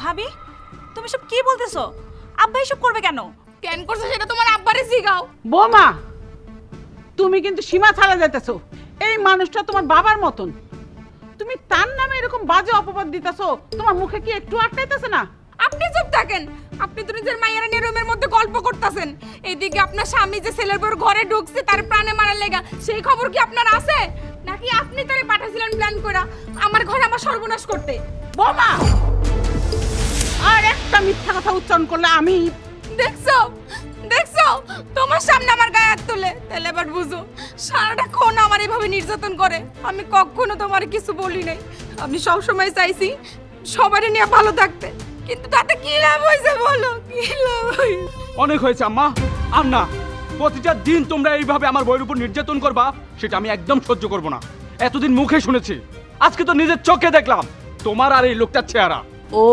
ভাবি তুমি সব কি বলতেছো? আব্বা এসব করবে কেন? কেন করছে সেটা তোমার আব্বারে জিগাও। বৌমা, তুমি কিন্তু সীমা ছাড়া যাইতেছো। এই মানুষটা তোমার বাবার মতন, তুমি তার নামে এরকম বাজে অপবাদ দিতেছো। তোমার মুখে কি একটু আটকাইতেছে না? আপনি চুপ থাকেন। আপনি তো নিজের মায়েরা নিয়ে রুমের মধ্যে গল্প করতেছেন, এইদিকে আপনার স্বামী যে ছেলের বউর ঘরে ঢুকছে তার প্রাণে মারার লেগা, সেই খবর কি আপনার আছে? নাকি আপনি তারে পাঠাছিলেন প্ল্যান করে আমার ঘরে আমার সর্বনাশ করতে? বৌমা, আর একটা মিথ্যা কথা উচ্চারণ করলে আমি দেখছো দেখছো তোমার সামনে আমার গায়ে হাত তুলে, তাহলে এবার বুঝো সারাটাক্ষণ আমার এইভাবে নির্যাতন করে। আমি কখনো তোমার কিছু বলি নাই। আমি সব সময় চাইছি সবারই নিয়ে ভালো থাকতে, কিন্তু তাতে কি লাভ হয়েছে বলো? কি লাভ হয়েছে? অনেক হয়েছে আম্মা। আর না, প্রতিটা দিন তোমরা এইভাবে আমার বউয়ের উপর নির্যাতন করবা, সেটা আমি একদম সহ্য করব না। এতদিন মুখে শুনেছি, আজকে তো নিজের চোখে দেখলাম তোমার আর এই লোকটার চেহারা। ও